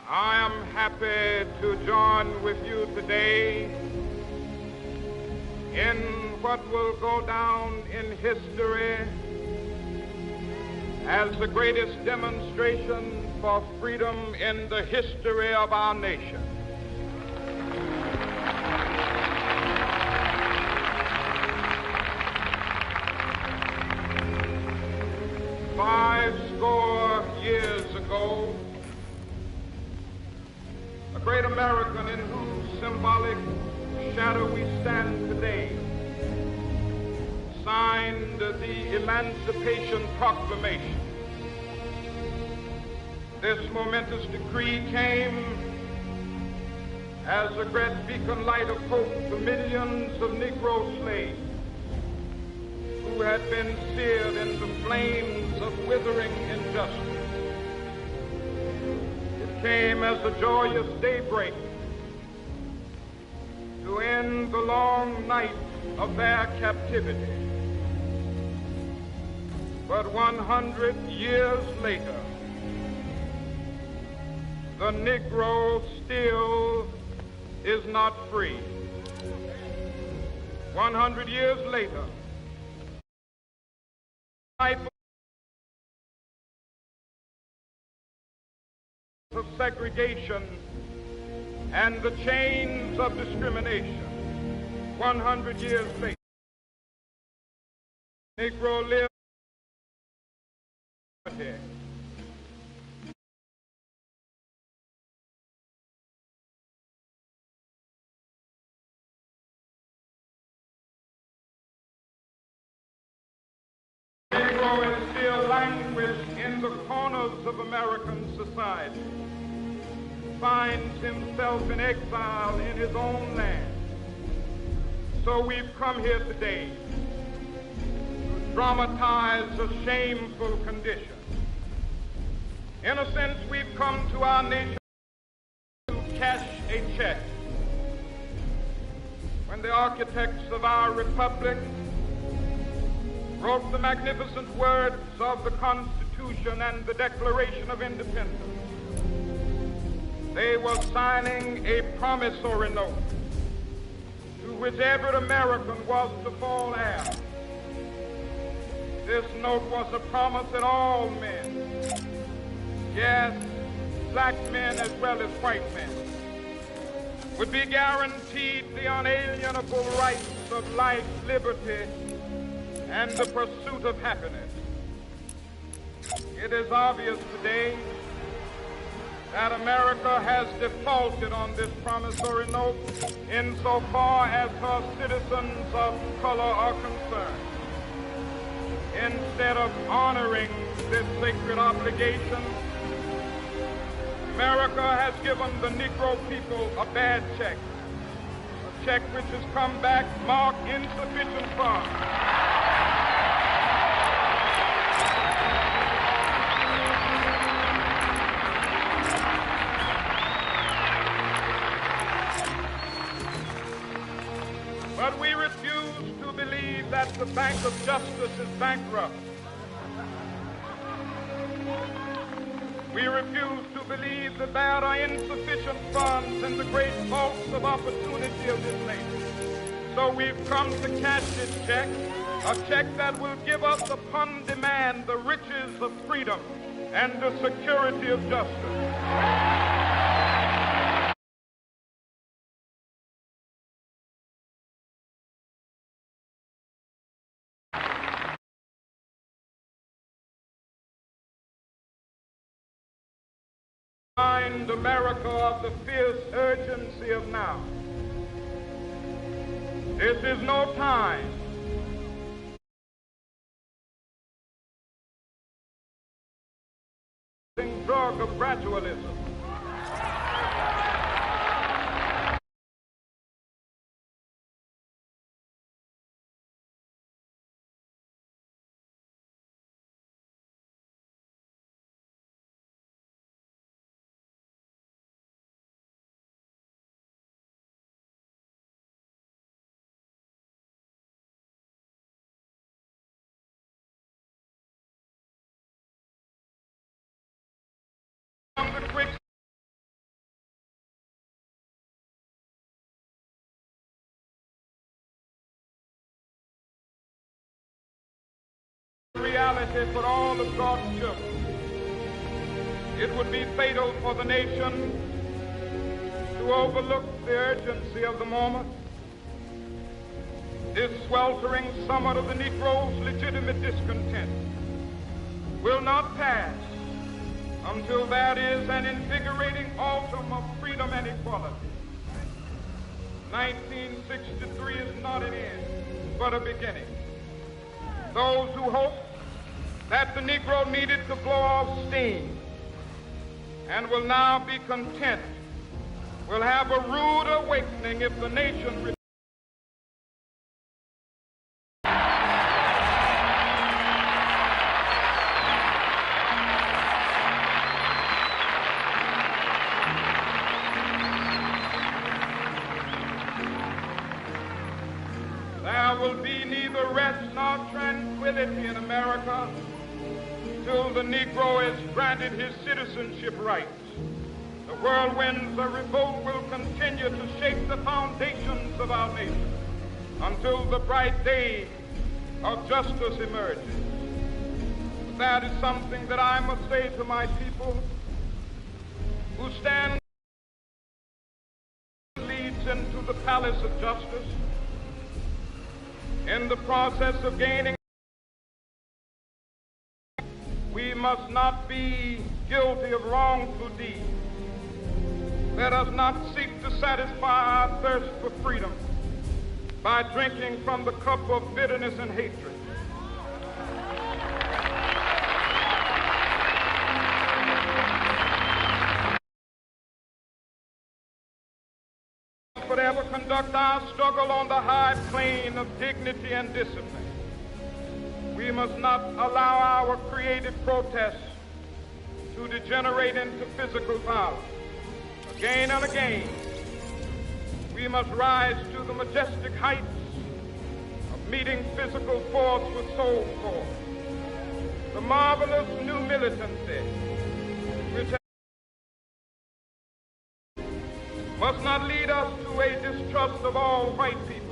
I am happy to join with you today in what will go down in history as the greatest demonstration for freedom in the history of our nation. Years ago, a great American in whose symbolic shadow we stand today signed the Emancipation Proclamation. This momentous decree came as a great beacon light of hope to millions of Negro slaves who had been seared in the flames of withering injustice. It came as a joyous daybreak to end the long night of their captivity. But 100 years later, the Negro still is not free. 100 years later, of segregation and the chains of discrimination. 100 years later, Negro lived Negro is still languished in the corners of American society, finds himself in exile in his own land. So we've come here today to dramatize a shameful condition. In a sense, we've come to our nation to cash a check. When the architects of our republic wrote the magnificent words of the Constitution and the Declaration of Independence, they were signing a promissory note to which every American was to fall heir. This note was a promise that all men, yes, black men as well as white men, would be guaranteed the unalienable rights of life, liberty, and the pursuit of happiness. It is obvious today that America has defaulted on this promissory note insofar as her citizens of color are concerned. Instead of honoring this sacred obligation, America has given the Negro people a bad check, a check which has come back marked insufficient funds. But we refuse to believe that the Bank of Justice is bankrupt. We refuse to believe that there are insufficient funds in the great vaults of opportunity of this nation. So we've come to cash this check, a check that will give us upon demand the riches of freedom and the security of justice. Remind America of the fierce urgency of now. This is no time drug of gradualism. The quick reality for all of God's children. It would be fatal for the nation to overlook the urgency of the moment. This sweltering summer of the Negro's legitimate discontent will not pass until there is an invigorating autumn of freedom and equality. 1963 is not an end, but a beginning. Those who hoped that the Negro needed to blow off steam and will now be content will have a rude awakening if the nation There will be neither rest nor tranquility in America till the Negro is granted his citizenship rights. The whirlwinds of revolt will continue to shake the foundations of our nation until the bright day of justice emerges. That is something that I must say to my people who stand leads into the palace of justice. In the process of gaining, we must not be guilty of wrongful deeds. Let us not seek to satisfy our thirst for freedom by drinking from the cup of bitterness and hatred. But ever conduct our struggle on the high plane of dignity and discipline. We must not allow our creative protests to degenerate into physical violence. Again and again, we must rise to the majestic heights of meeting physical force with soul force. The marvelous new militancy which must not lead us to a distrust of all white people.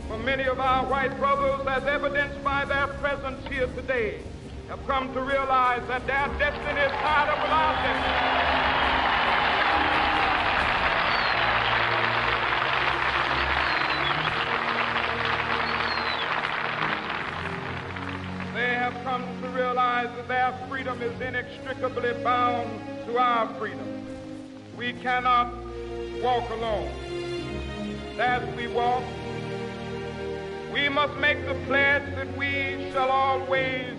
For many of our white brothers, as evidenced by their presence here today, have come to realize that their destiny is tied up with our destiny. They have come to realize that their freedom is inextricably bound to our freedom. We cannot walk alone. As we walk, we must make the pledge that we shall always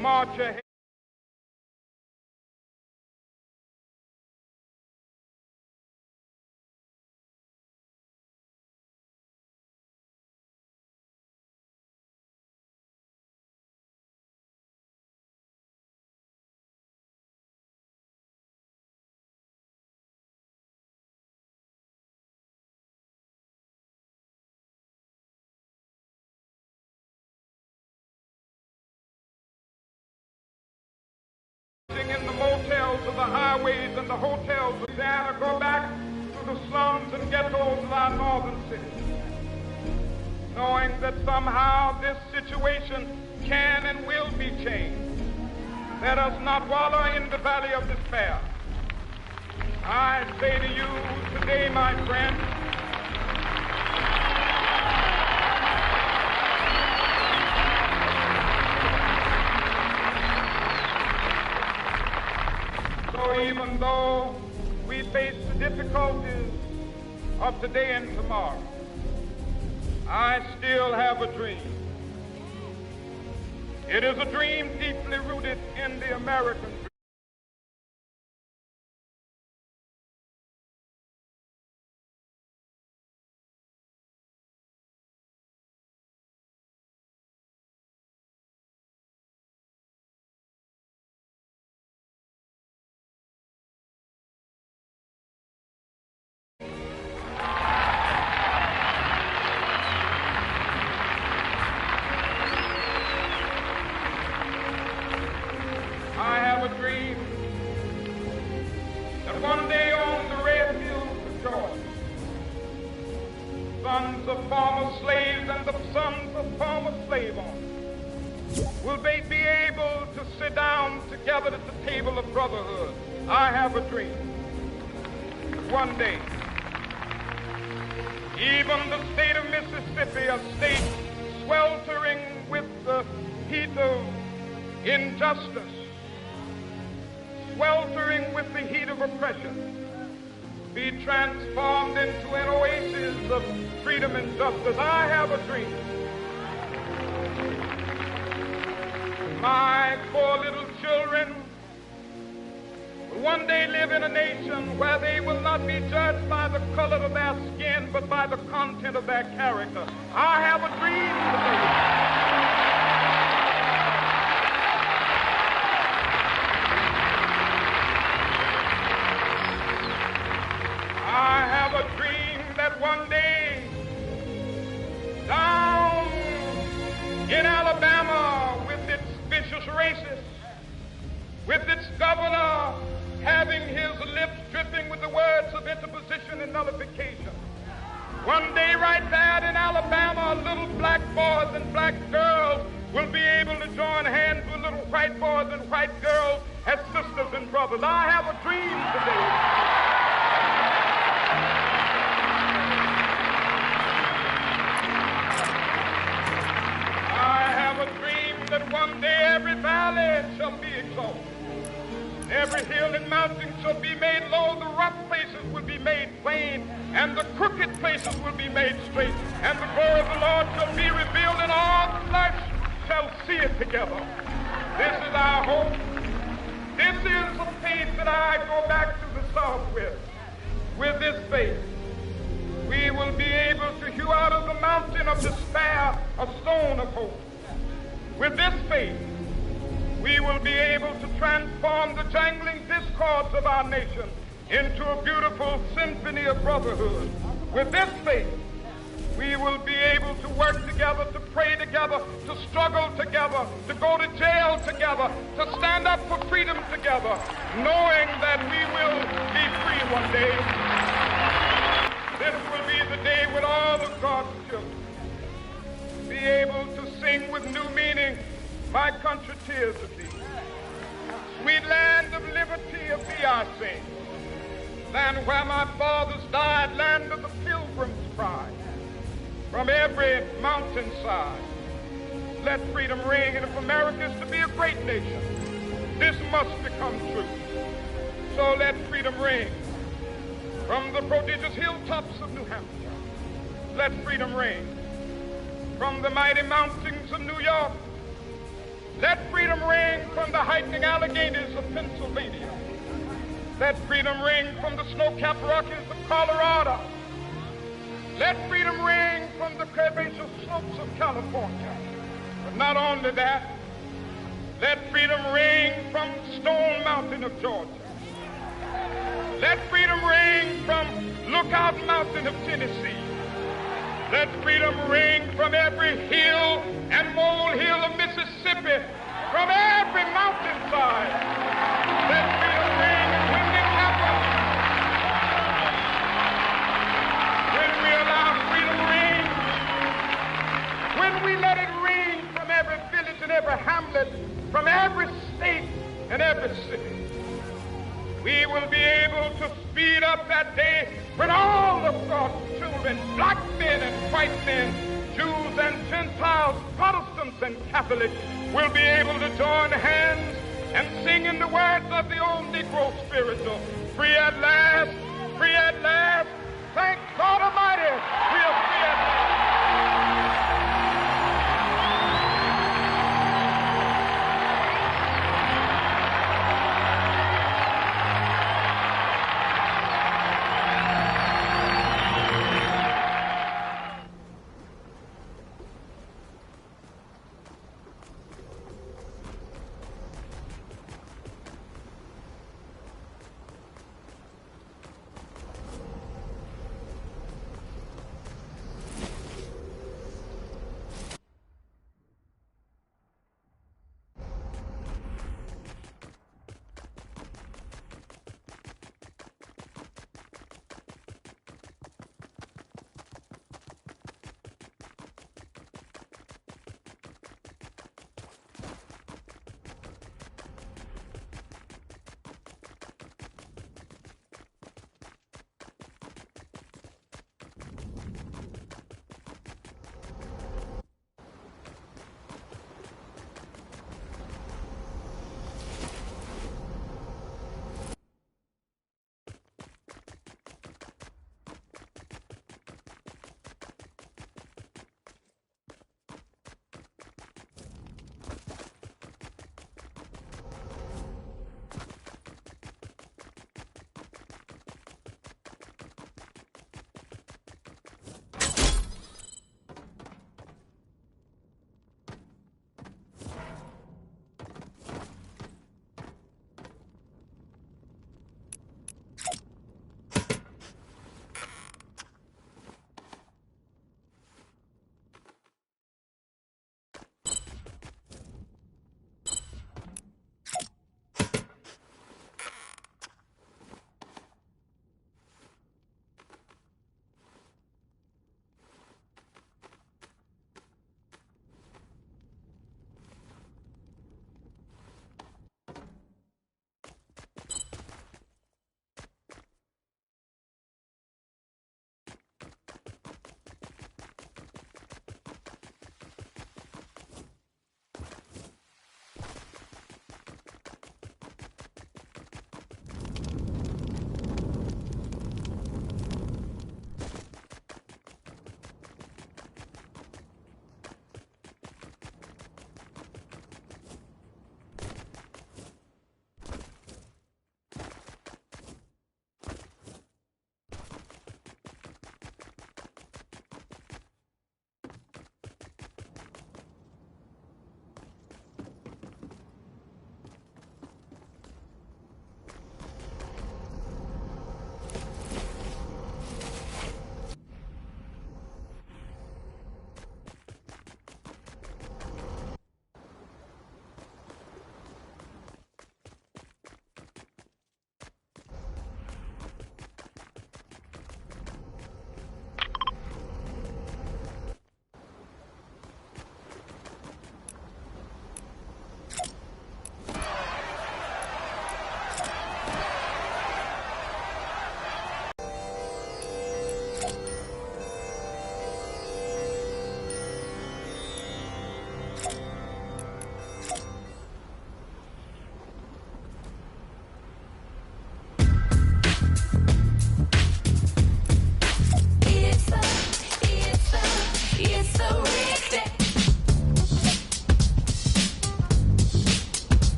march ahead. In the motels of the highways and the hotels of Louisiana, go back to the slums and ghettos of our northern cities, knowing that somehow this situation can and will be changed. Let us not wallow in the valley of despair. I say to you today, my friends, even though we face the difficulties of today and tomorrow, I still have a dream. It is a dream deeply rooted in the American dream. One day on the red hills of Georgia, sons of former slaves and the sons of former slave owners will they be able to sit down together at the table of brotherhood. I have a dream. One day, even the state of Mississippi, a state sweltering with the heat of injustice, sweltering with the heat of oppression, be transformed into an oasis of freedom and justice. I have a dream. My poor little children will one day live in a nation where they will not be judged by the color of their skin, but by the content of their character. I have a dream today. I have a dream that one day, down in Alabama, with its vicious racists, with its governor having his lips dripping with the words of interposition and nullification, one day right there in Alabama, little black boys and black girls will be able to join hands with little white boys and white girls as sisters and brothers. I have a dream today. That one day every valley shall be exalted, every hill and mountain shall be made low, the rough places will be made plain, and the crooked places will be made straight, and the glory of the Lord shall be revealed, and all flesh shall see it together. This is our hope. This is the faith that I go back to the South with. With this faith, we will be able to hew out of the mountain of despair a stone of hope. With this faith, we will be able to transform the jangling discords of our nation into a beautiful symphony of brotherhood. With this faith, we will be able to work together, to pray together, to struggle together, to go to jail together, to stand up for freedom together, knowing that we will be free one day. This will be the day when all of God's children be able to sing with new meaning, my country tears of thee. Sweet land of liberty of thee I sing. Land where my fathers died, land of the pilgrim's pride. From every mountainside, let freedom ring. And if America is to be a great nation, this must become true. So let freedom ring. From the prodigious hilltops of New Hampshire, let freedom ring. From the mighty mountains of New York, let freedom ring. From the hiking Alleghenies of Pennsylvania, let freedom ring. From the snow-capped Rockies of Colorado, let freedom ring. From the curvaceous slopes of California. But not only that, let freedom ring from Stone Mountain of Georgia. Let freedom ring from Lookout Mountain of Tennessee. Let freedom ring from every hill and molehill of Mississippi, from every mountainside. Let freedom ring when it happens. When we allow freedom ring, when we let it ring from every village and every hamlet, from every state and every city, we will be able to speed up that day when all of God's children, black men and white men, Jews and Gentiles, Protestants and Catholics, will be able to join hands and sing in the words of the old Negro spiritual, free at last, free at last, thank God Almighty, we are free at last.